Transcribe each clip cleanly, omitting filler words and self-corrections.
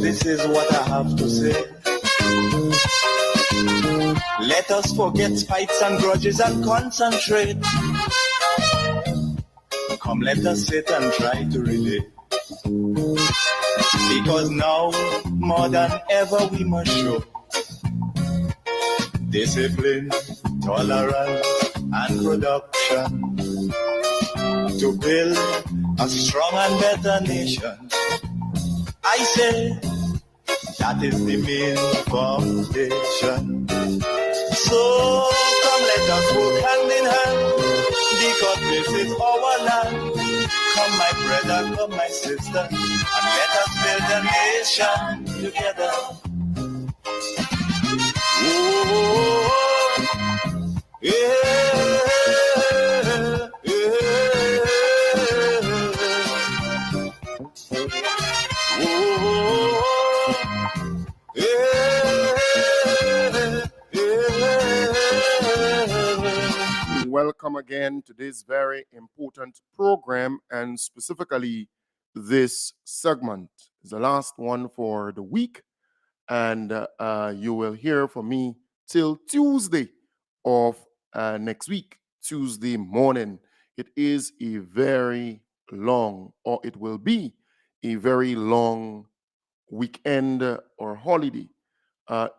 this is what I have to say. Let us forget fights and grudges and concentrate. Come, let us sit and try to relate. Because now, more than ever, we must show discipline, tolerance, and production to build a strong and better nation. I say that is the main foundation. So come, let us work hand in hand, because this is our land. Come, my brother, come, my sister, and let us build a nation together. Oh, yeah, Welcome again to this very important program, and specifically this segment is the last one for the week, and you will hear from me till Tuesday of next week, Tuesday morning. It is a very long, or it will be a very long weekend or holiday,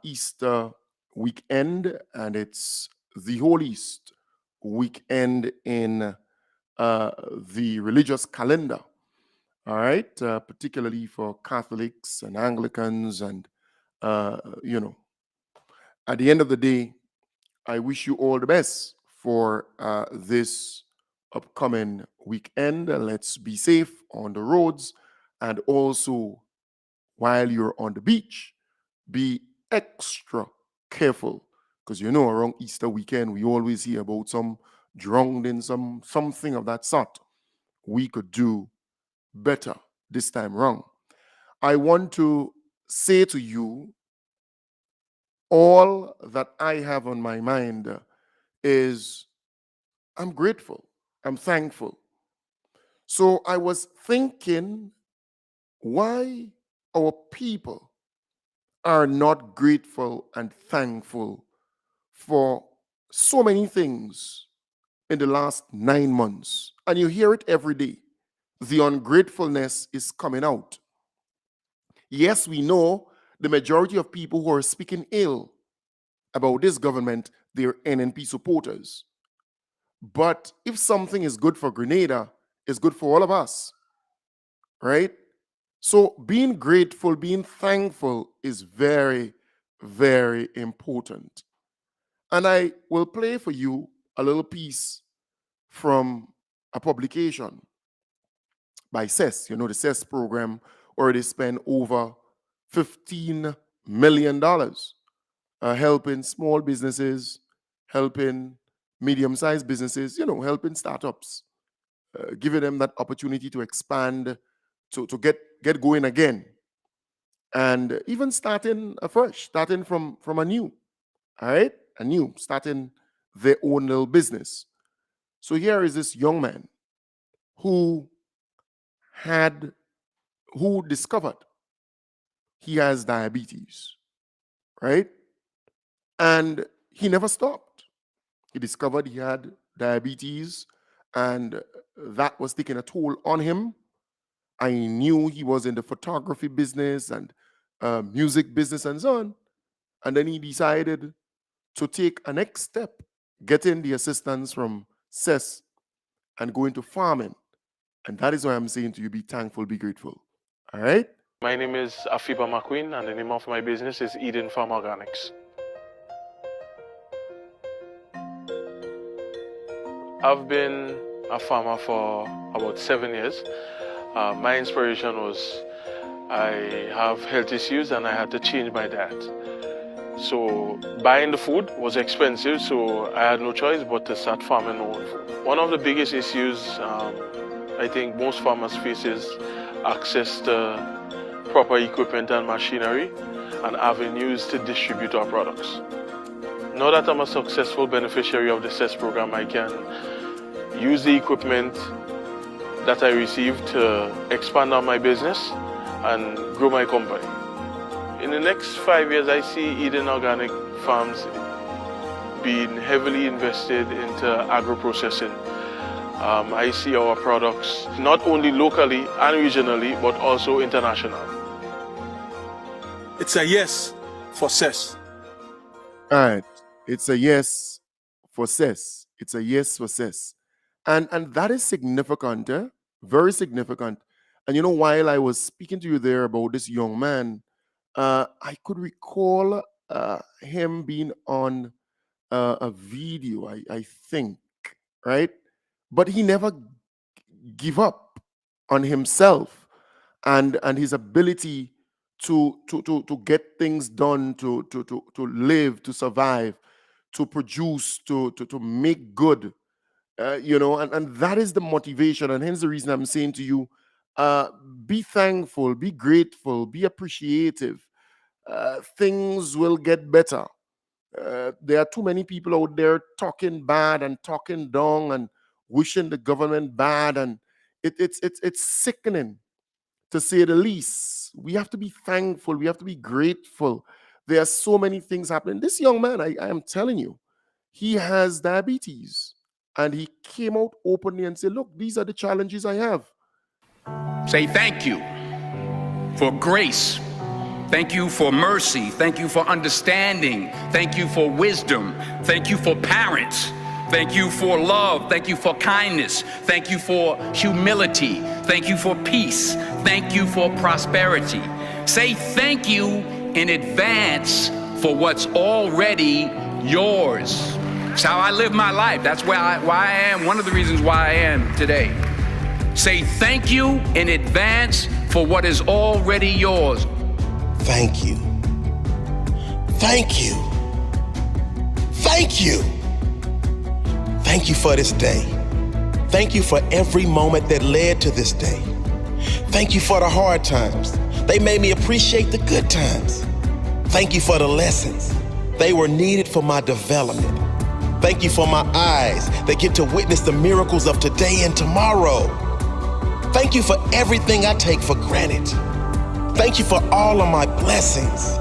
Easter weekend, and it's the holiest weekend in the religious calendar. All right, particularly for Catholics and Anglicans, and at the end of the day, I wish you all the best for this upcoming weekend. Let's be safe on the roads, and also while you're on the beach, be extra careful, because around Easter weekend we always hear about some drowning, something of that sort. We could do better this time round. I want to say to you, all that I have on my mind is I'm grateful, I'm thankful. So I was thinking, why our people are not grateful and thankful for so many things in the last 9 months. And you hear it every day. The ungratefulness is coming out. Yes, we know the majority of people who are speaking ill about this government, they're NNP supporters. But if something is good for Grenada, it's good for all of us, right? So being grateful, being thankful is very, very important. And I will play for you a little piece from a publication by CES. The CES program already spent over $15 million helping small businesses, helping medium-sized businesses, helping startups, giving them that opportunity to expand, to get going again, and even starting afresh, starting from anew, all right? Anew, starting their own little business. So here is this young man who discovered he has diabetes, right? And he never stopped. He discovered he had diabetes, and that was taking a toll on him. I knew he was in the photography business and music business and so on. And then he decided to take a next step, getting the assistance from CES and go into farming. And that is why I'm saying to you, be thankful, be grateful. All right? My name is Afiba McQueen, and the name of my business is Eden Farm Organics. I've been a farmer for about 7 years. My inspiration was I have health issues and I had to change my diet. So buying the food was expensive, so I had no choice but to start farming my own food. One of the biggest issues I think most farmers face is access to proper equipment and machinery and avenues to distribute our products. Now that I'm a successful beneficiary of the CES program, I can use the equipment that I received to expand on my business and grow my company. In the next 5 years, I see Eden Organic Farms being heavily invested into agro-processing. I see our products not only locally and regionally, but also international. It's a yes for CES. All right. It's a yes for CES. It's a yes for CES. And that is significant, very significant. And while I was speaking to you there about this young man, I could recall him being on a video, I think, right? But he never give up on himself and his ability to get things done, to live, to survive, to produce, to make good, and that is the motivation. And hence the reason I'm saying to you, be thankful, be grateful, be appreciative. Things will get better. There are too many people out there talking bad and talking down and wishing the government bad, and it's sickening, to say the least. We have to be thankful. We have to be grateful. There are so many things happening. This young man, I am telling you, he has diabetes, and he came out openly and said, "Look, these are the challenges I have." Say thank you for grace. Thank you for mercy. Thank you for understanding. Thank you for wisdom. Thank you for parents. Thank you for love. Thank you for kindness. Thank you for humility. Thank you for peace. Thank you for prosperity. Say thank you in advance for what's already yours. It's how I live my life. That's why I am, one of the reasons why I am today. Say thank you in advance for what is already yours. Thank you. Thank you. Thank you. Thank you for this day. Thank you for every moment that led to this day. Thank you for the hard times. They made me appreciate the good times. Thank you for the lessons. They were needed for my development. Thank you for my eyes that get to witness the miracles of today and tomorrow. Thank you for everything I take for granted. Thank you for all of my blessings.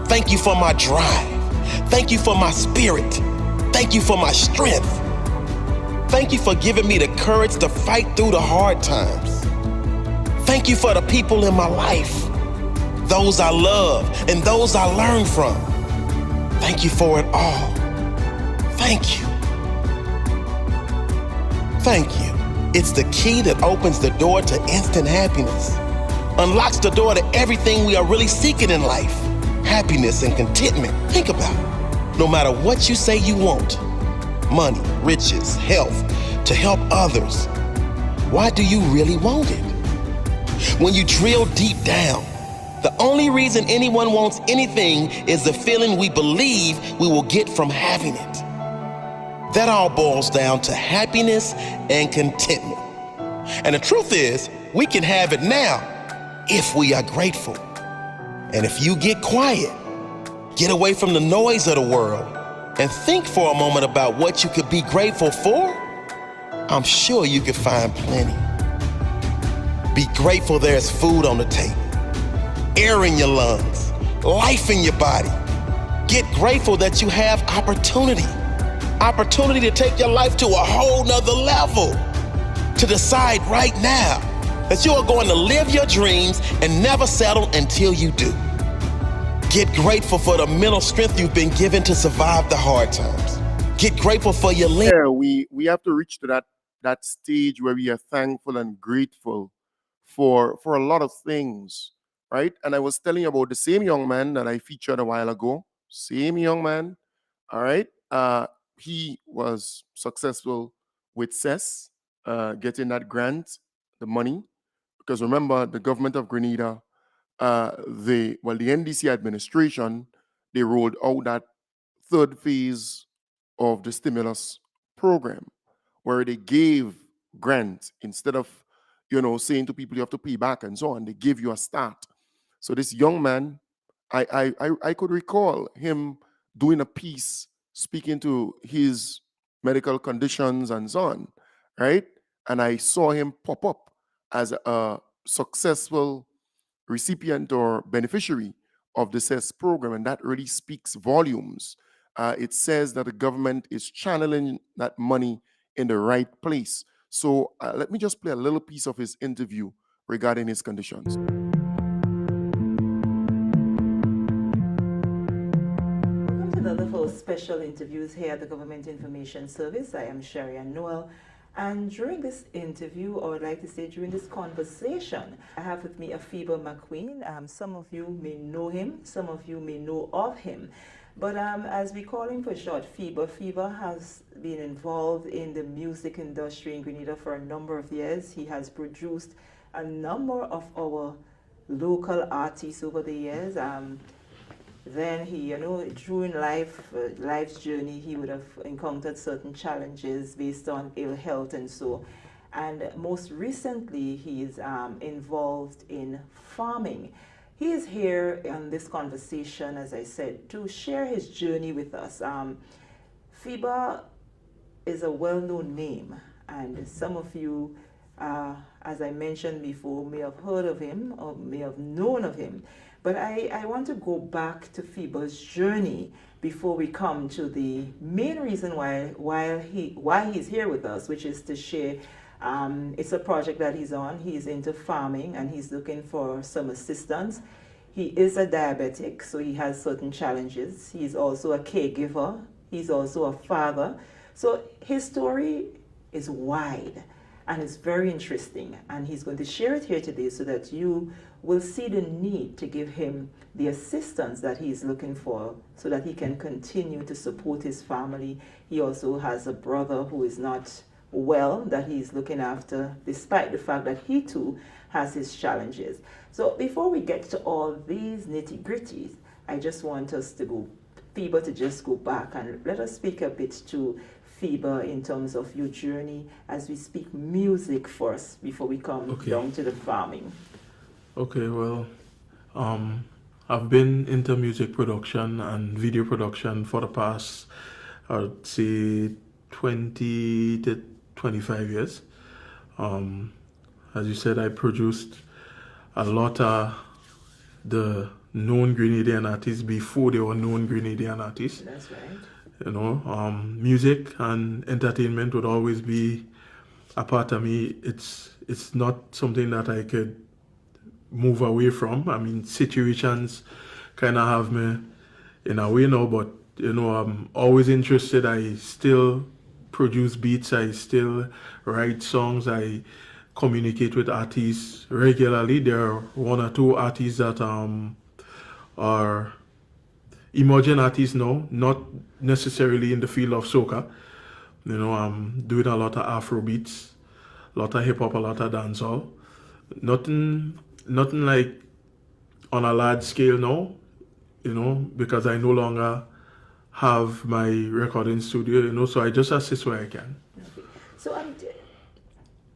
Thank you for my drive. Thank you for my spirit. Thank you for my strength. Thank you for giving me the courage to fight through the hard times. Thank you for the people in my life, those I love and those I learn from. Thank you for it all. Thank you. Thank you. It's the key that opens the door to instant happiness, unlocks the door to everything we are really seeking in life, happiness and contentment. Think about it. No matter what you say you want, money, riches, health, to help others, why do you really want it? When you drill deep down, the only reason anyone wants anything is the feeling we believe we will get from having it. That all boils down to happiness and contentment. And the truth is, we can have it now if we are grateful. And if you get quiet, get away from the noise of the world, and think for a moment about what you could be grateful for, I'm sure you could find plenty. Be grateful there's food on the table, air in your lungs, life in your body. Get grateful that you have opportunity to take your life to a whole nother level. To decide right now that you are going to live your dreams and never settle until you do. Get grateful for the mental strength you've been given to survive the hard times. Get grateful for your Yeah, we have to reach to that stage where we are thankful and grateful for a lot of things, right? And I was telling you about the same young man that I featured a while ago. Same young man, all right? He was successful with CES, getting that grant, the money, because remember, the government of Grenada, the NDC administration, they rolled out that third phase of the stimulus program, where they gave grants instead of saying to people you have to pay back and so on. They give you a start. So this young man, I could recall him doing a piece speaking to his medical conditions and so on, right? And I saw him pop up as a successful recipient or beneficiary of the CES program, and that really speaks volumes. It says that the government is channeling that money in the right place. So let me just play a little piece of his interview regarding his conditions. Welcome to another of our special interviews here at the Government Information Service. I am Sherry Ann Noel. And during this interview, or I'd like to say during this conversation, I have with me Afiba McQueen. Some of you may know him, some of you may know of him. But as we call him for short, Fiba, Fiba has been involved in the music industry in Grenada for a number of years. He has produced a number of our local artists over the years. Then he, during life's journey, he would have encountered certain challenges based on ill health and so. And most recently, he is involved in farming. He is here on this conversation, as I said, to share his journey with us. Fiba is a well-known name, and some of you, as I mentioned before, may have heard of him or may have known of him. But I want to go back to Fiba's journey before we come to the main reason why he's here with us, which is to share. It's a project that he's on. He's into farming and he's looking for some assistance. He is a diabetic, so he has certain challenges. He's also a caregiver. He's also a father. So his story is wide and it's very interesting. And he's going to share it here today so that you will see the need to give him the assistance that he's looking for so that he can continue to support his family. He also has a brother who is not well that he's looking after, despite the fact that he too has his challenges. So before we get to all these nitty-gritties, I just want us to go, Fiba, to just go back and let us speak a bit to Fiba in terms of your journey as we speak music first before we come down to the farming. Okay, well, I've been into music production and video production for the past, I'd say, 20 to 25 years. As you said, I produced a lot of the known Grenadian artists before they were known Grenadian artists. That's right. Music and entertainment would always be a part of me. It's not something that I could move away from. I mean, situations kind of have me in a way now, but I'm always interested. I still produce beats, I still write songs, I communicate with artists regularly. There are one or two artists that are emerging artists now, not necessarily in the field of soca. I'm doing a lot of Afro beats, a lot of hip hop, a lot of dancehall. Nothing like on a large scale now, because I no longer have my recording studio, so I just assist where I can. Okay. So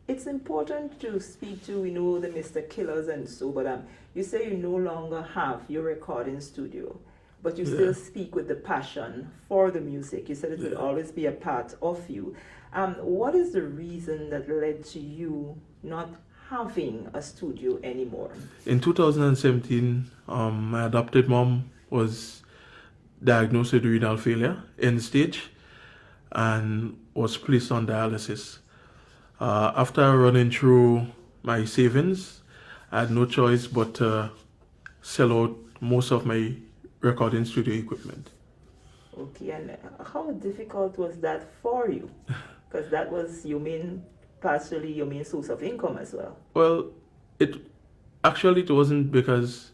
it's important to speak to, the Mr. Killers and so, but you say you no longer have your recording studio, but you still speak with the passion for the music. You said it will always be a part of you. What is the reason that led to you not having a studio anymore? In 2017, my adopted mom was diagnosed with renal failure, end stage, and was placed on dialysis. After running through my savings, I had no choice but to sell out most of my recording studio equipment. Okay, and how difficult was that for you? Because that was partially your main source of income as well. Well, it wasn't, because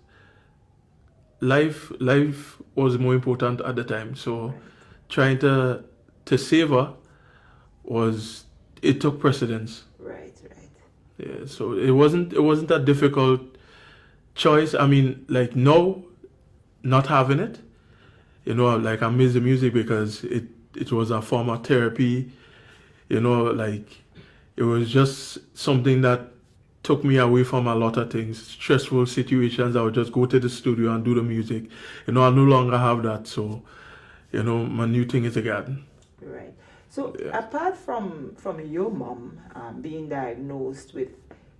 life was more important at the time. So trying to save her it took precedence. Right. Yeah, so it wasn't a difficult choice. I mean, like now, not having it, like I miss the music because it was a form of therapy, like it was just something that took me away from a lot of things, stressful situations. I would just go to the studio and do the music. I no longer have that. So, my new thing is the garden. Right. So apart from your mom being diagnosed with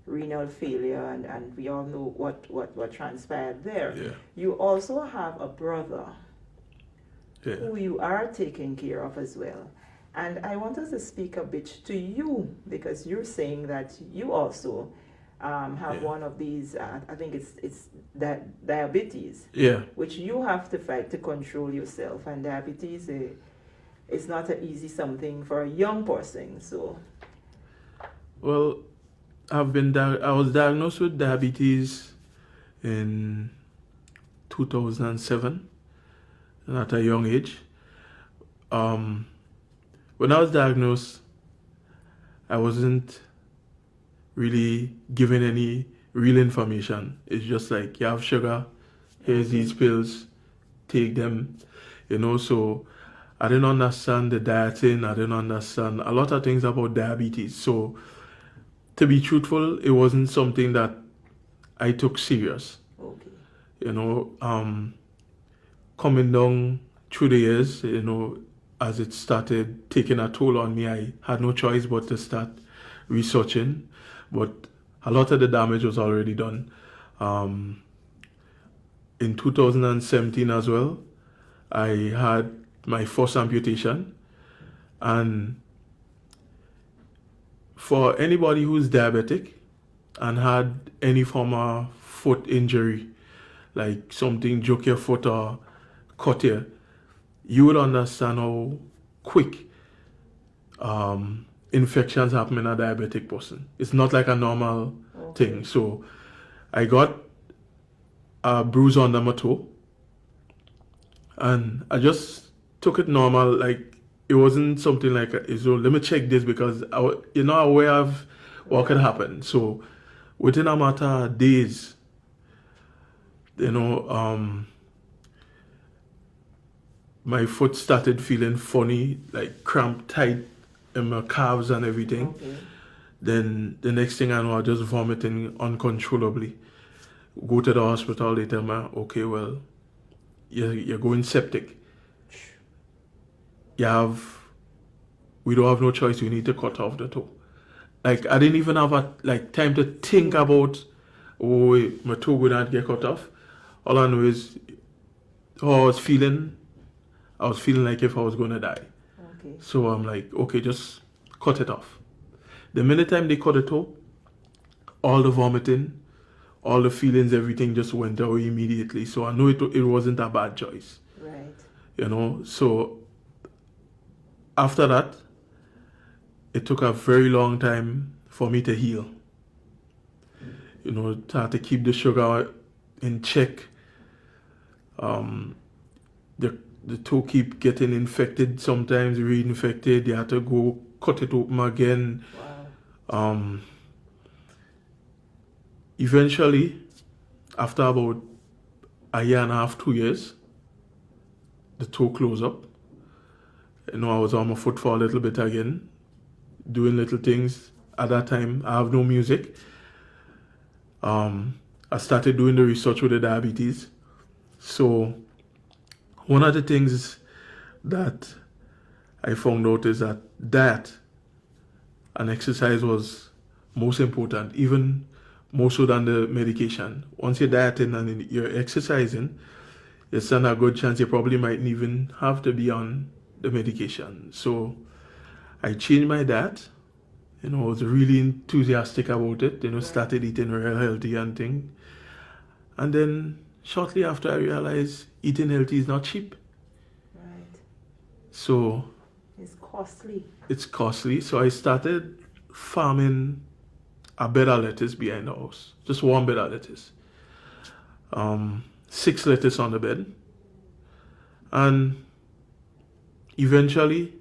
renal failure, and we all know what transpired there. Yeah. You also have a brother Yeah. who you are taking care of as well. And I want us to speak a bit to you, because you're saying that you also have Yeah. one of these, I think it's diabetes, Yeah. which you have to fight to control yourself. And diabetes is not an easy something for a young person. So, Well, I was diagnosed with diabetes in 2007, and at a young age. When I was diagnosed, I wasn't really given any real information. It's just like, you have sugar, here's these pills, take them, so I didn't understand the dieting, I didn't understand a lot of things about diabetes. So to be truthful, it wasn't something that I took serious. okay. Coming down through the years, as it started taking a toll on me, I had no choice but to start researching. But a lot of the damage was already done. In 2017 as well, I had my first amputation. And for anybody who's diabetic and had any form of foot injury, like something broke your foot or cut you, you would understand how quick infections happen in a diabetic person. It's not like a normal thing. So I got a bruise under my toe, and I just took it normal. Like, it wasn't something like, so let me check this, because I'm aware of what could happen. So within a matter of days, my foot started feeling funny, like cramped tight in my calves and everything. Okay. Then the next thing I know, I was just vomiting uncontrollably. Go to the hospital, they tell me, okay, well, you're going septic. We don't have no choice, we need to cut off the toe. Like, I didn't even have time to think about, my toe would not get cut off. All I know is how I was feeling like if I was going to die. Okay. So I'm like, okay, just cut it off. The minute time they cut it off, all the vomiting, all the feelings, everything just went away immediately. So I know it wasn't a bad choice. Right. So after that, it took a very long time for me to heal. To have to keep the sugar in check. The toe keep getting infected, sometimes reinfected. You have to go cut it open again. Wow. Eventually, after about a year and a half, 2 years, the toe closed up. I was on my foot for a little bit again, doing little things. At that time, I have no music. I started doing the research with the diabetes. So one of the things that I found out is that diet and exercise was most important, even more so than the medication. Once you're dieting and you're exercising, you stand a good chance you probably mightn't even have to be on the medication. So I changed my diet. I was really enthusiastic about it. Started eating real healthy and thing. And then shortly after, I realized eating healthy is not cheap. Right. So It's costly. it's costly. So I started farming a bed of lettuce behind the house. Just one bed of lettuce. 6 lettuce on the bed. And eventually,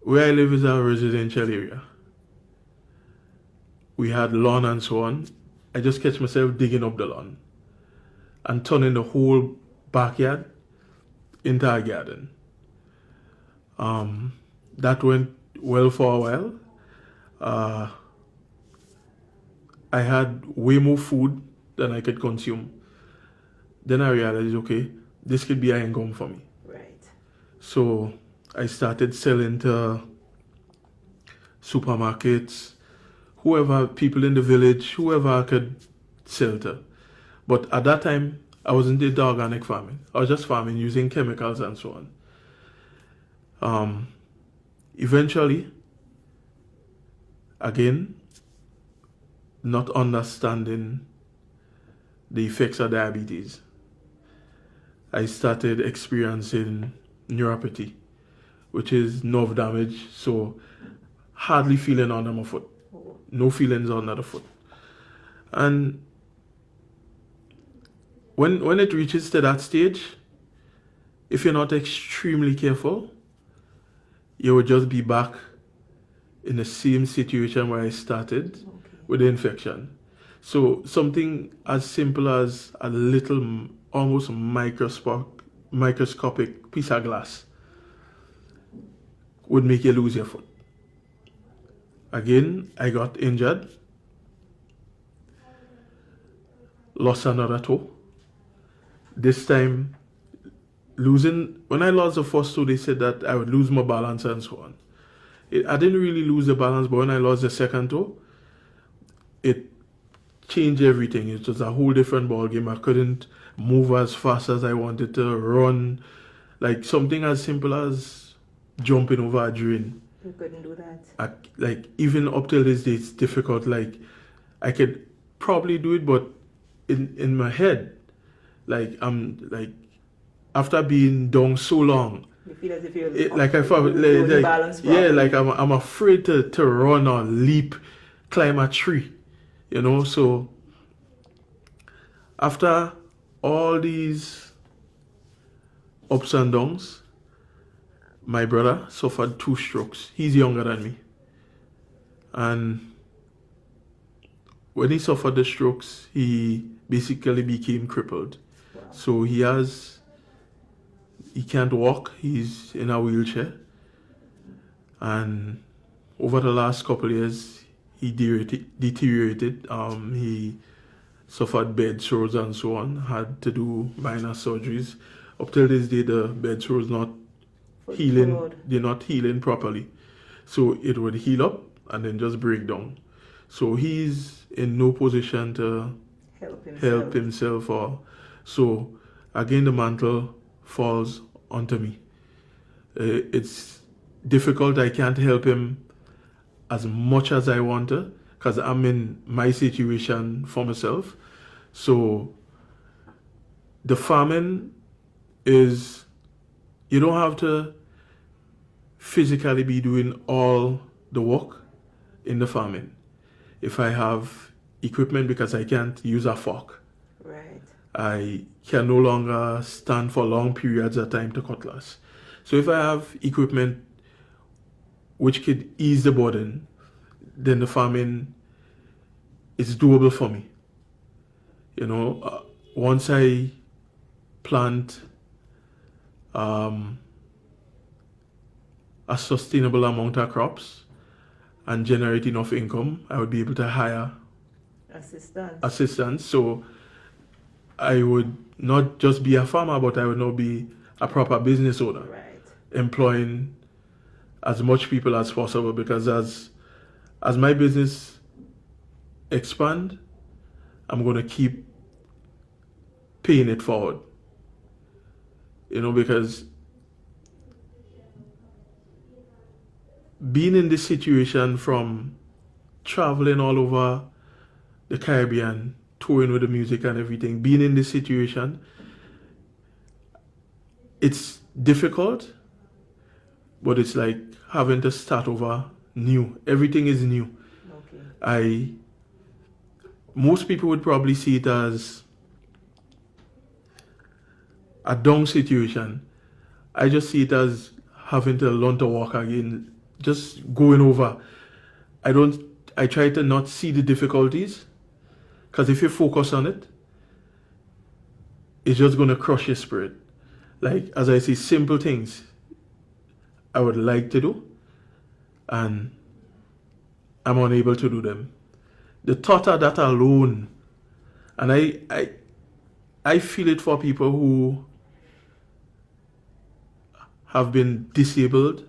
where I live is a residential area. We had lawn and so on. I just catch myself digging up the lawn and turning the whole backyard into a garden. That went well for a while. I had way more food than I could consume. Then I realized, okay, this could be an income for me. Right. So I started selling to supermarkets, whoever, people in the village, whoever I could sell to. But at that time, I wasn't into organic farming. I was just farming using chemicals and so on. Eventually, again, not understanding the effects of diabetes, I started experiencing neuropathy, which is nerve damage, so hardly feeling under my foot. No feelings under the foot. And when it reaches to that stage, if you're not extremely careful, you will just be back in the same situation where I started with the infection. So something as simple as a little, almost microscopic piece of glass would make you lose your foot. Again, I got injured, lost another toe. This time, when I lost the first toe, they said that I would lose my balance and so on. I didn't really lose the balance, but when I lost the second toe, it changed everything. It was a whole different ball game. I couldn't move as fast as I wanted to, run, like something as simple as jumping over a drain. You couldn't do that. Like even up till this day, it's difficult. Like I could probably do it, but in my head, like I'm like, after being down so long, You feel as if you're like I felt like I'm afraid to run or leap, climb a tree, you know. So after all these ups and downs, my brother suffered 2 strokes. He's younger than me, and when he suffered the strokes, he basically became crippled. So he can't walk. He's in a wheelchair, and over the last couple of years, he deteriorated. He suffered bed sores and so on. Had to do minor surgeries. Up till this day, the bed sores not healing. They're not healing properly, so it would heal up and then just break down. So he's in no position to help himself. Or so again, the mantle falls onto me. It's difficult. I can't help him as much as I want to because I'm in my situation for myself. So the farming is, you don't have to physically be doing all the work in the farming. If I have equipment, because I can't use a fork, Right. I can no longer stand for long periods of time to cutlass. So if I have equipment which could ease the burden, then the farming is doable for me. You know, once I plant a sustainable amount of crops and generate enough income, I would be able to hire assistants. So I would not just be a farmer, but I would now be a proper business owner, Right. employing as much people as possible, because as my business expand, I'm going to keep paying it forward. You know, because being in this situation, from traveling all over the Caribbean, touring with the music and everything, being in this situation, it's difficult, but it's like having to start over new. Everything is new. Okay. Most people would probably see it as a down situation. I just see it as having to learn to walk again, just going over. I try to not see the difficulties, because if you focus on it, it's just going to crush your spirit. Like, as I say, simple things I would like to do, and I'm unable to do them. The thought of that alone, and I feel it for people who have been disabled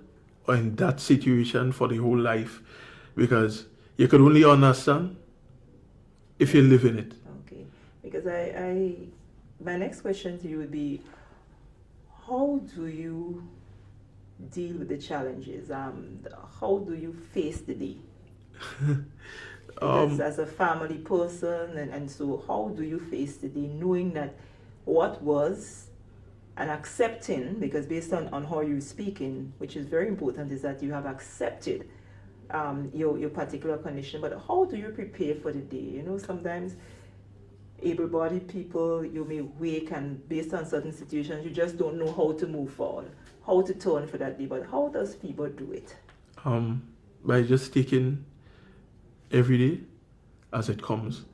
or in that situation for their whole life, because You could only understand if you live in it. Okay, because my next question to you would be, how do you deal with the challenges? How do you face the day? Because as a family person, and so how do you face the day knowing that what was and accepting, because based on how you're speaking, which is very important, is that you have accepted your particular condition, but how do you prepare for the day? You know, sometimes able-bodied people, you may wake and based on certain situations, you just don't know how to move forward, how to turn for that day, but how does people do it? By just taking every day as it comes.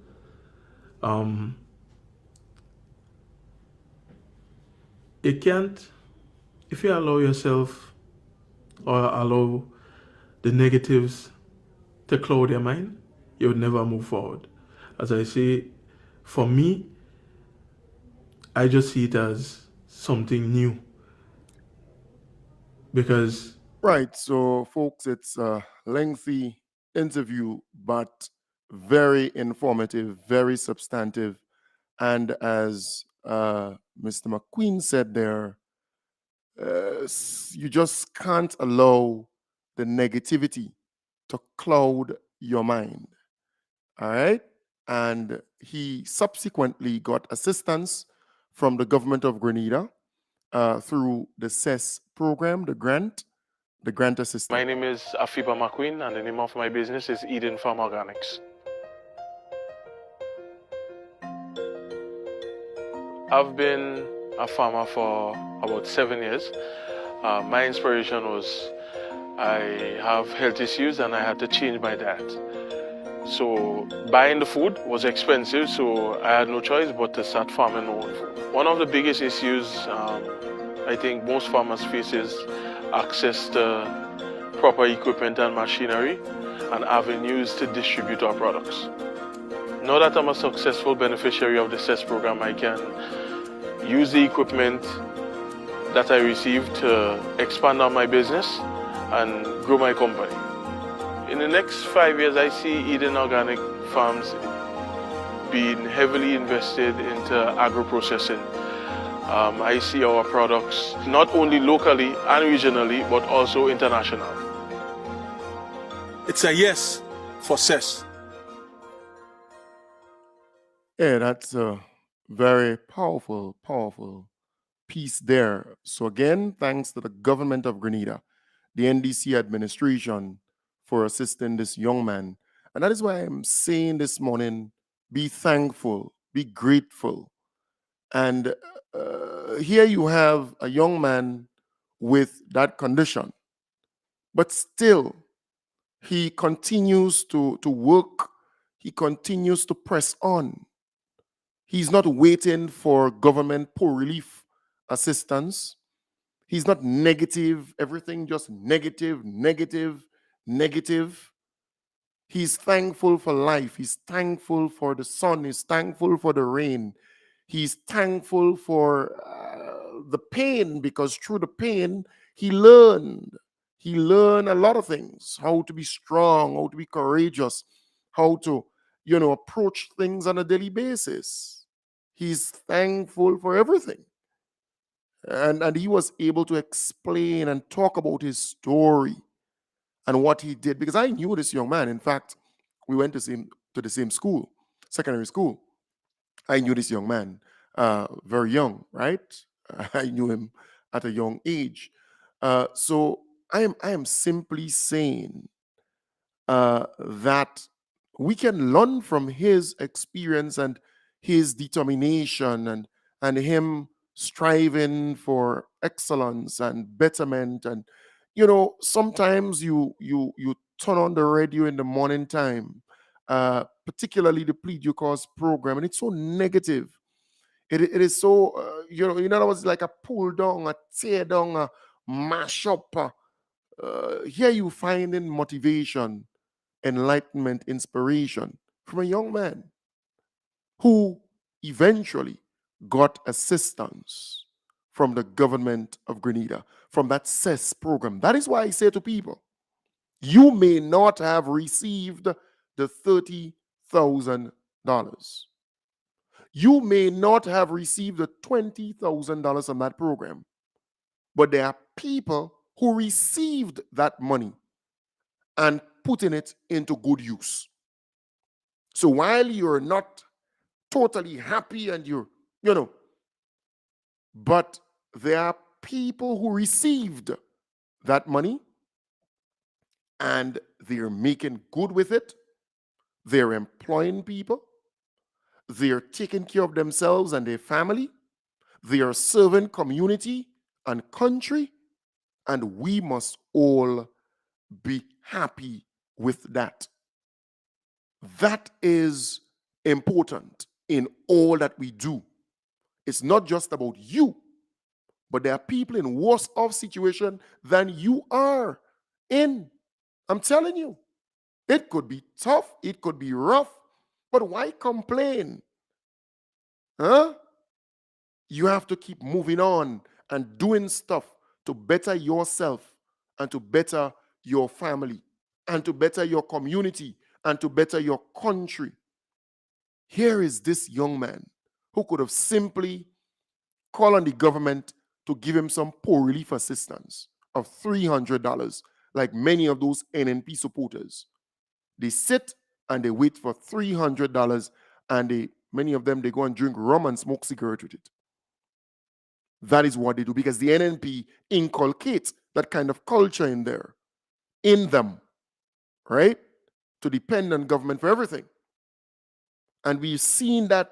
You can't, if you allow yourself or allow the negatives to cloud your mind, you would never move forward. As I say, for me, I just see it as something new. Because Right. So, folks, it's a lengthy interview, but very informative, very substantive. And as Mr. McQueen said there, you just can't allow the negativity to cloud your mind. All right. And he subsequently got assistance from the government of Grenada through the CES program, the grant assistance. My name is Afiba McQueen, and the name of my business is Eden Farm Organics. I've been a farmer for about 7 years. My inspiration was I have health issues and I had to change my diet. So buying the food was expensive, so I had no choice but to start farming my own food. One of the biggest issues I think most farmers face is access to proper equipment and machinery and avenues to distribute our products. Now that I'm a successful beneficiary of the CES program, I can use the equipment that I received to expand on my business and grow my company. In the next 5 years, I see Eden Organic Farms being heavily invested into agro-processing. I see our products not only locally and regionally, but also international. It's a yes for CES. Yeah, that's a very powerful piece there. So again, thanks to the government of Grenada, the NDC administration for assisting this young man. And that is why I'm saying this morning, be thankful, be grateful. And here you have a young man with that condition, but still he continues to work, he continues to press on. He's not waiting for government poor relief assistance. He's not negative, everything just negative, negative, negative. He's thankful for life. He's thankful for the sun. He's thankful for the rain. He's thankful for the pain, because through the pain, he learned. He learned a lot of things, how to be strong, how to be courageous, how to, approach things on a daily basis. He's thankful for everything. And he was able to explain and talk about his story and what he did, because I knew this young man. In fact, we went to the same school, secondary school. I knew this young man very young, right? I knew him at a young age. So I am simply saying that we can learn from his experience and his determination and him striving for excellence and betterment. And sometimes you turn on the radio in the morning time, particularly the Plead Your Cause program, and it's so negative. It is so in other words, like a pull down, a tear down, a mash up. Here you finding motivation, enlightenment, inspiration from a young man who eventually got assistance from the government of Grenada, from that CES program. That is why I say to people, you may not have received the $30,000. You may not have received the $20,000 from that program, but there are people who received that money and putting it into good use. So while you're not totally happy and but there are people who received that money and they're making good with it. They're employing people. They're taking care of themselves and their family. They are serving community and country. And we must all be happy with that. That is important in all that we do. It's not just about you, but there are people in worse off situation than you are in. I'm telling you, it could be tough, it could be rough, but why complain? Huh? You have to keep moving on and doing stuff to better yourself and to better your family and to better your community and to better your country. Here is this young man who could have simply called on the government to give him some poor relief assistance of $300, like many of those NNP supporters. They sit and they wait for $300, and many of them, they go and drink rum and smoke cigarettes with it. That is what they do, because the NNP inculcates that kind of culture in them, right? To depend on government for everything. And we've seen that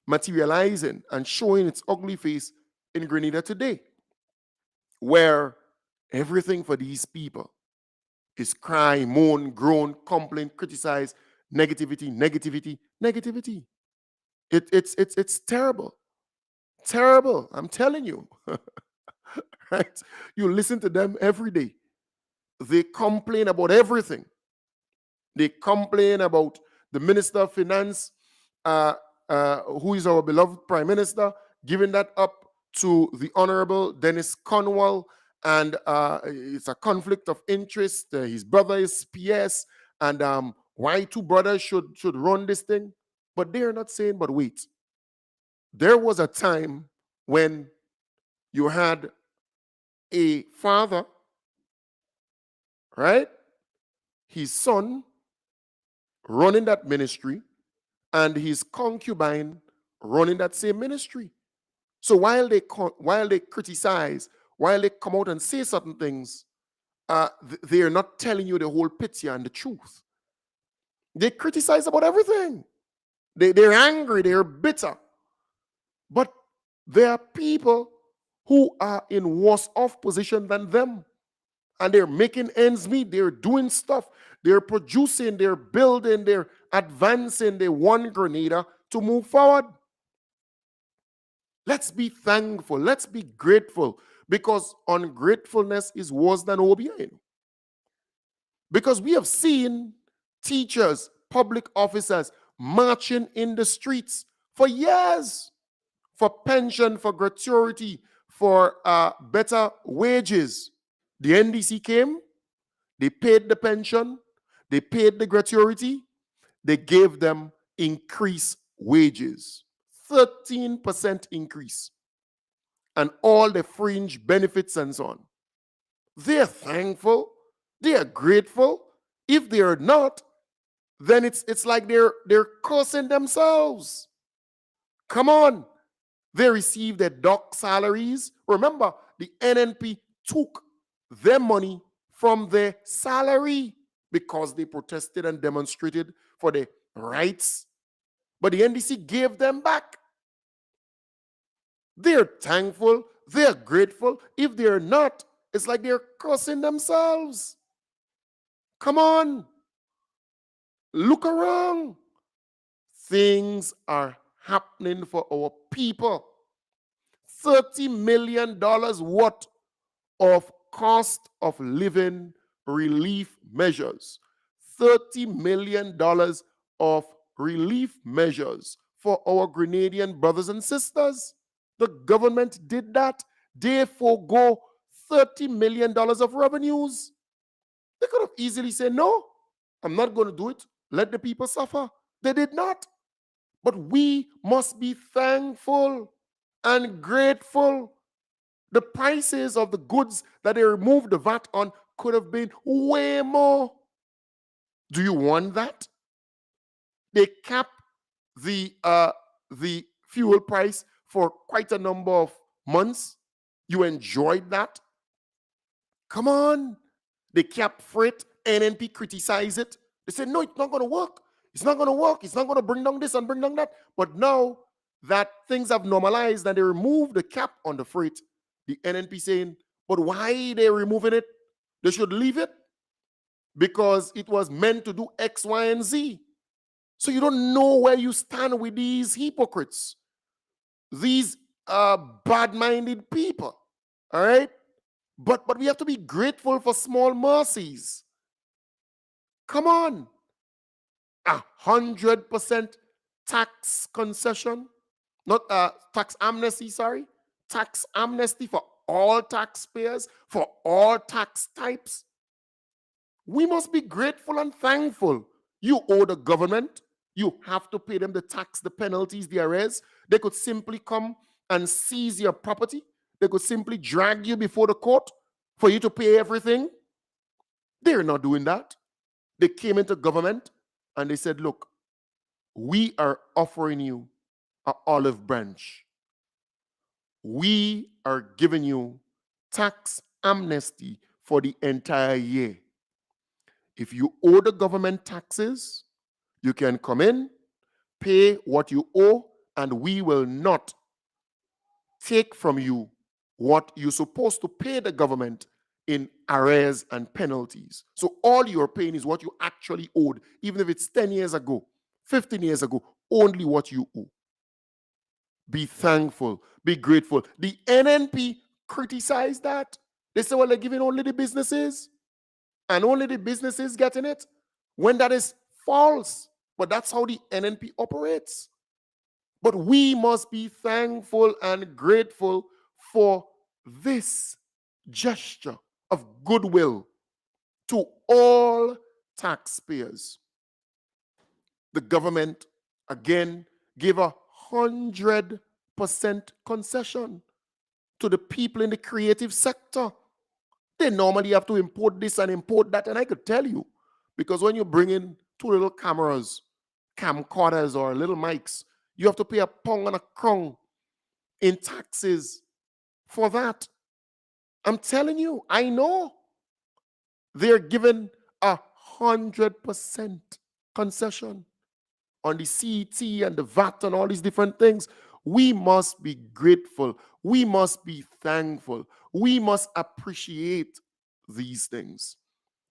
materializing and showing its ugly face in Grenada today, where everything for these people is cry, moan, groan, complain, criticize, negativity. It's terrible. Terrible, I'm telling you. Right? You listen to them every day. They complain about everything. They complain about the Minister of Finance, who is our beloved Prime Minister, giving that up to the Honorable Dennis Cornwall, and it's a conflict of interest. His brother is PS, and why two brothers should run this thing? But they're not saying, but wait. There was a time when you had a father, right? His son running that ministry, and his concubine running that same ministry. So while they criticize, while they come out and say certain things, they are not telling you the whole picture and the truth. They criticize about everything. They're angry, they're bitter. But there are people who are in worse off position than them. And they're making ends meet. They're doing stuff. They're producing, they're building, they're advancing. They want Grenada to move forward. Let's be thankful. Let's be grateful, because ungratefulness is worse than OBI. Because we have seen teachers, public officers marching in the streets for years for pension, for gratuity, for better wages. The NDC came, they paid the pension, they paid the gratuity, they gave them increased wages, 13% increase, and all the fringe benefits and so on. They're thankful, they are grateful. If they are not, then it's like they're cursing themselves. Come on. They received their dock salaries. Remember, the NNP took their money from their salary because they protested and demonstrated for their rights. But the NDC gave them back. They're thankful. They're grateful. If they're not, it's like they're cursing themselves. Come on. Look around. Things are happening for our people. $30 million worth of cost of living relief measures. $30 million of relief measures for our Grenadian brothers and sisters. The government did that. They forego $30 million of revenues. They could have easily said, no, I'm not going to do it. let the people suffer. They did not. But we must be thankful and grateful. The prices of the goods that they removed the VAT on could have been way more. Do you want that? They cap the fuel price for quite a number of months. You enjoyed that? Come on. They cap freight. NNP criticize it. They said, no, it's not going to work. It's not going to work. It's not going to bring down this and bring down that. But now that things have normalized and they removed the cap on the freight, the NNP saying, but why are they removing it? They should leave it because it was meant to do X, Y, and Z. So you don't know where you stand with these hypocrites, these bad-minded people, all right? But we have to be grateful for small mercies. Come on. 100% tax concession, not tax amnesty, sorry. Tax amnesty for all taxpayers, for all tax types. We must be grateful and thankful. You owe the government. You have to pay them the tax, the penalties, the arrears. They could simply come and seize your property. They could simply drag you before the court for you to pay everything. They're not doing that. They came into government and they said, look, we are offering you an olive branch. We are giving you tax amnesty for the entire year. If you owe the government taxes, you can come in, pay what you owe, and we will not take from you what you're supposed to pay the government in arrears and penalties. So all you're paying is what you actually owed, even if it's 10 years ago, 15 years ago, only what you owe. Be thankful, be grateful. The NNP criticized that. They say, well, they're giving only the businesses, and only the businesses getting it, when that is false. But that's how the NNP operates. But we must be thankful and grateful for this gesture of goodwill to all taxpayers. The government, again, gave 100% concession to the people in the creative sector. They normally have to import this and import that, and I could tell you, because when you bring in 2 little cameras, camcorders, or little mics, you have to pay £1 and £1 in taxes for that. I'm telling you, I know. They're given 100% concession on the CET and the VAT and all these different things. We must be grateful. We must be thankful. We must appreciate these things.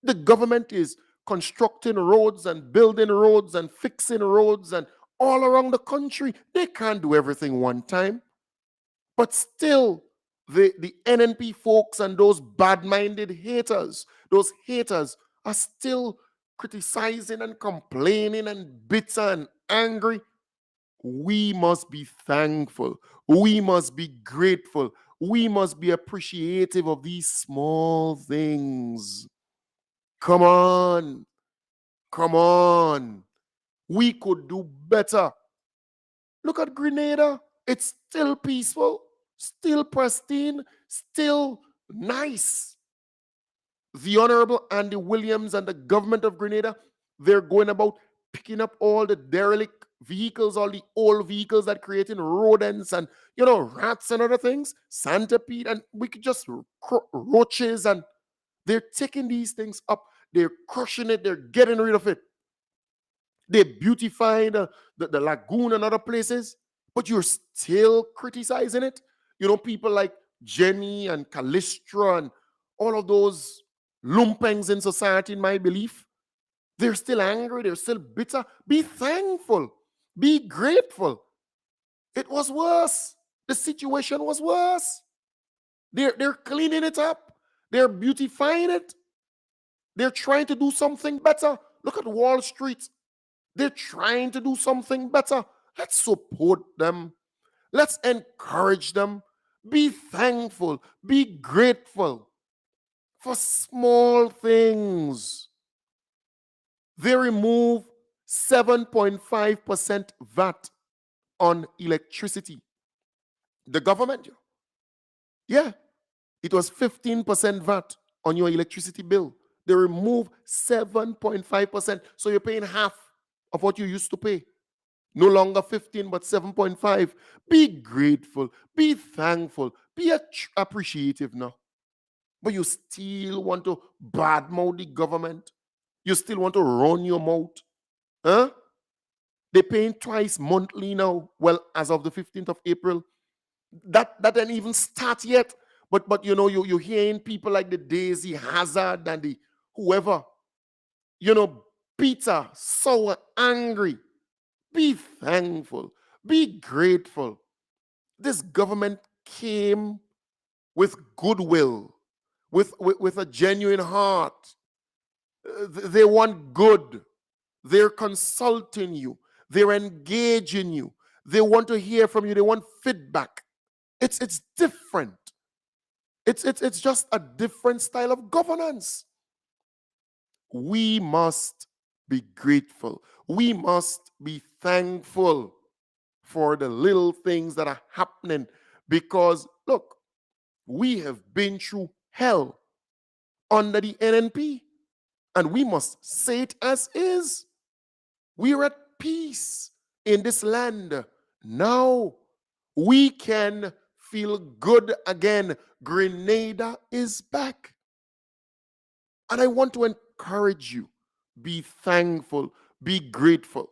The government is constructing roads and building roads and fixing roads and all around the country. They can't do everything one time. But still, the NNP folks and those bad-minded haters, those haters are still criticizing and complaining and bitter and angry. We must be thankful. We must be grateful. We must be appreciative of these small things. Come on. Come on. We could do better. Look at Grenada. It's still peaceful, still pristine, still nice. The Honorable Andy Williams and the government of Grenada, they're going about picking up all the derelict vehicles, all the old vehicles that creating rodents and, rats and other things, centipede, and we could just roaches, and they're taking these things up. They're crushing it. They're getting rid of it. They beautify the lagoon and other places, but you're still criticizing it. People like Jenny and Callistra and all of those lumpengs in society, in my belief, they're still angry. They're still bitter. Be thankful. Be grateful. It was worse. The situation was worse. They're cleaning it up. They're beautifying it. They're trying to do something better. Look at Wall Street. They're trying to do something better. Let's support them. Let's encourage them. Be thankful. Be grateful for small things. They remove 7.5% VAT on electricity. The government, yeah, it was 15% VAT on your electricity bill. They removed 7.5%. So you're paying half of what you used to pay. No longer 15, but 7.5. Be grateful. Be thankful. Be appreciative now. But you still want to badmouth the government. You still want to run your mouth. Huh? They're paying twice monthly now. Well, as of the 15th of April. That didn't even start yet. But you know, you're hearing people like the Daisy Hazard and the whoever, you know, bitter, sour, angry. Be thankful. Be grateful. This government came with goodwill, with a genuine heart. They want good. They're consulting you. They're engaging you. They want to hear from you. They want feedback. It's different. It's just a different style of governance. We must be grateful. We must be thankful for the little things that are happening, because look, we have been through hell under the NNP, and we must say it as is. We're at peace in this land. Now we can feel good again. Grenada is back. And I want to encourage you, be thankful, be grateful.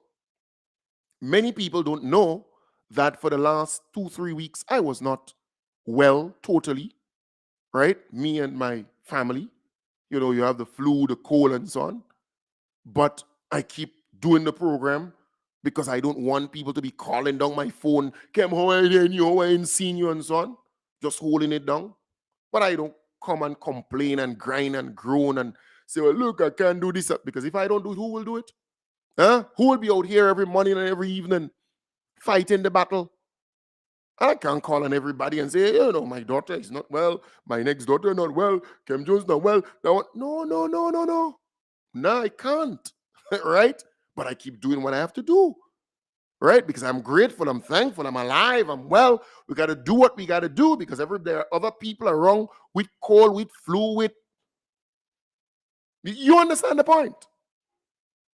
Many people don't know that for the last 2-3 weeks, I was not well totally, right? Me and my family. You know, you have the flu, the cold, and so on. But I keep doing the program because I don't want people to be calling down my phone, Kem, how are you? How I ain't seen you, and so on. Just holding it down. But I don't come and complain and grind and groan and say, well, look, I can't do this. Because if I don't do it, who will do it? Huh? Who will be out here every morning and every evening fighting the battle? I can't call on everybody and say, you know, my daughter is not well, my next daughter not well, Kem Jones not well. No. No, I can't. Right? But I keep doing what I have to do. Right? Because I'm grateful, I'm thankful, I'm alive, I'm well. We got to do what we got to do, because there are other people around with cold, with flu, with... You understand the point?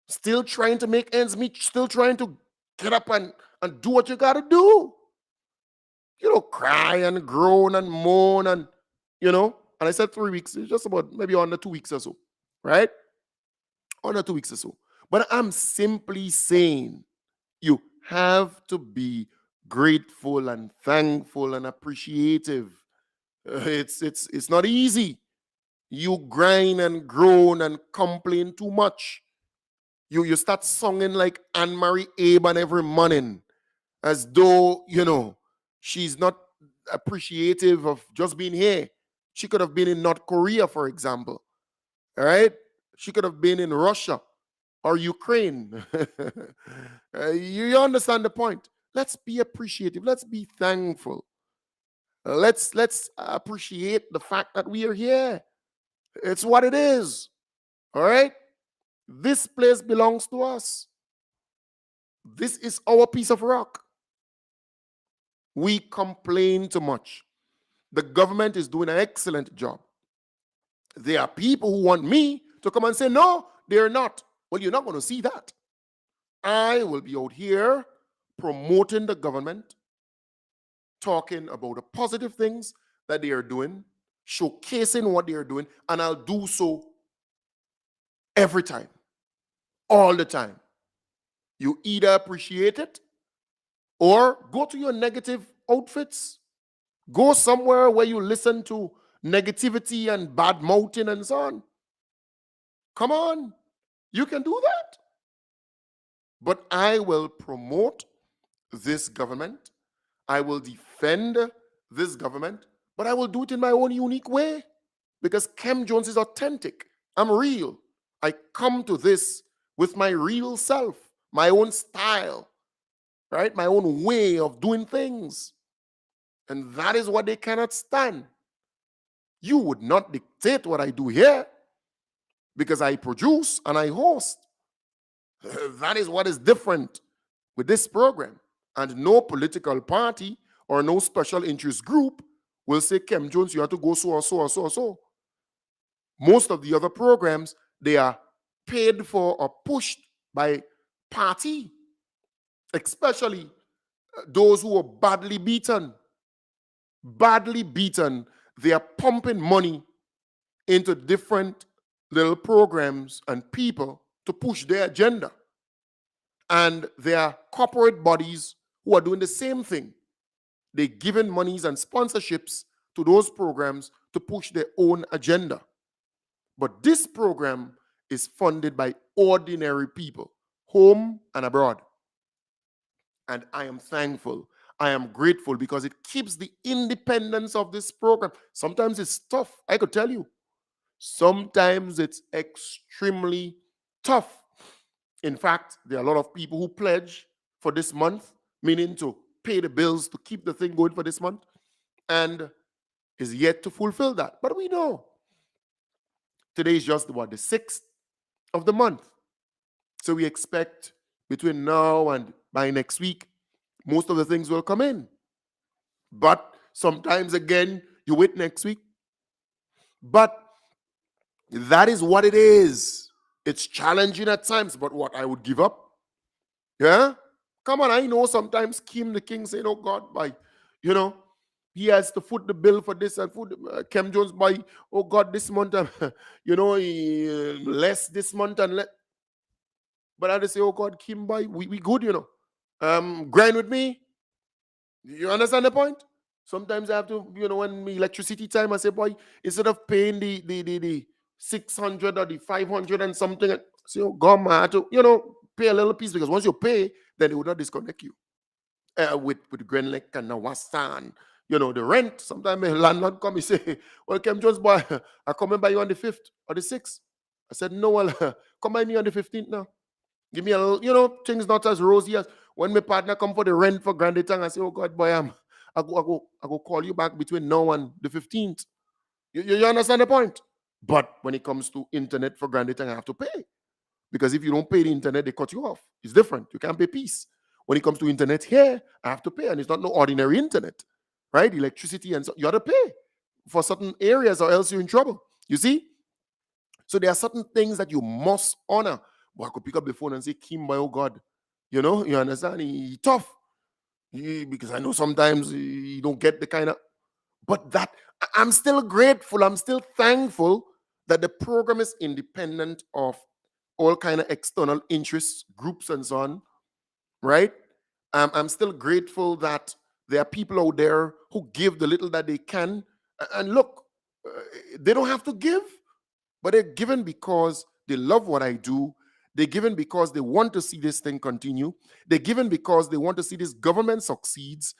Still trying to make ends meet, still trying to get up and do what you got to do. You know, cry and groan and moan and, you know. And I said 3 weeks. It's just about maybe under 2 weeks or so. Right? Under 2 weeks or so. But I'm simply saying, you have to be grateful and thankful and appreciative. It's not easy. You grind and groan and complain too much. You start singing like Anne-Marie Aban every morning, as though, you know, she's not appreciative of just being here. She could have been in North Korea, for example. All right? She could have been in Russia or Ukraine. You understand the point? Let's be appreciative. Let's be thankful. Let's appreciate the fact that we are here. It's what it is. All right? This place belongs to us. This is our piece of rock. We complain too much. The government is doing an excellent job. There are people who want me to come and say, no, they're not. Well, you're not going to see that. I will be out here promoting the government, talking about the positive things that they are doing, showcasing what they are doing, and I'll do so every time, all the time. You either appreciate it or go to your negative outfits. Go somewhere where you listen to negativity and bad mouthing and so on. Come on, you can do that. But I will promote this government. I will defend this government, but I will do it in my own unique way, because Kem Jones is authentic. I'm real. I come to this with my real self, my own style, right? My own way of doing things. And that is what they cannot stand. You would not dictate what I do here, because I produce and I host. That is what is different with this program. And no political party or no special interest group will say, Kem Jones, you have to go so or so or so or so. Most of the other programs, they are paid for or pushed by party, especially those who are badly beaten. Badly beaten, they are pumping money into different little programs and people to push their agenda. And there are corporate bodies who are doing the same thing. They're giving monies and sponsorships to those programs to push their own agenda. But this program is funded by ordinary people, home and abroad. And I am thankful. I am grateful because it keeps the independence of this program. Sometimes it's tough, I could tell you. Sometimes it's extremely tough. In fact, there are a lot of people who pledge for this month, meaning to pay the bills to keep the thing going for this month, and is yet to fulfill that. But we know today is just the 6th of the month. So we expect between now and by next week, most of the things will come in. But sometimes again, you wait next week. But that is what it is. It's challenging at times, but what I would give up. Yeah? Come on, I know sometimes Kim the King saying, oh God, by, he has to foot the bill for this and foot Kem Jones by, oh God, this month, less this month and less. But I just say, oh God, Kim, by, we good, grind with me. You understand the point? Sometimes I have to, when my electricity time, I say, boy, instead of paying the 600 or the 500 and something, I say, oh God, man, I have to, pay a little piece, because once you pay, then they will not disconnect you. With Grenlec and Nawastan, the rent. Sometimes my landlord come and say, well, Kem Jones, boy, I come and buy you on the 5th or the 6th. I said, no, well, come by me on the 15th now. Give me a little, things not as rosy as when my partner come for the rent for Grande Tang. I say, oh God, boy, I go call you back between now and the 15th. You understand the point? But when it comes to internet for Grande Tang, I have to pay. Because if you don't pay the internet, they cut you off. It's different. You can't pay peace. When it comes to internet here, I have to pay. And it's not no ordinary internet, right? Electricity and so you have to pay for certain areas or else you're in trouble. You see? So there are certain things that you must honor. But I could pick up the phone and say, Kim, by oh God, you understand? He's tough. Because I know sometimes you don't get the kind of, but that, I'm still grateful. I'm still thankful that the program is independent of all kind of external interests, groups and so on, right? I'm still grateful that there are people out there who give the little that they can. And look, they don't have to give, but they're given because they love what I do. They're given because they want to see this thing continue. They're given because they want to see this government succeeds.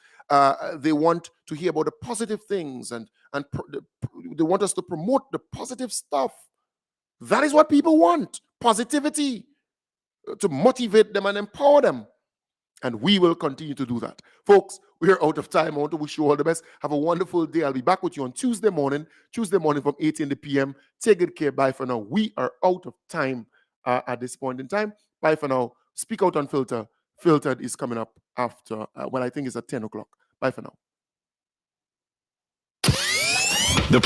They want to hear about the positive things and they want us to promote the positive stuff. That is what people want. Positivity to motivate them and empower them. And we will continue to do that. Folks, we're out of time. I want to wish you all the best. Have a wonderful day. I'll be back with you on Tuesday morning from 8 in the p.m. Take good care. Bye for now. We are out of time at this point in time. Bye for now. Speak Out Unfiltered. Filtered is coming up after, I think it's at 10 o'clock. Bye for now.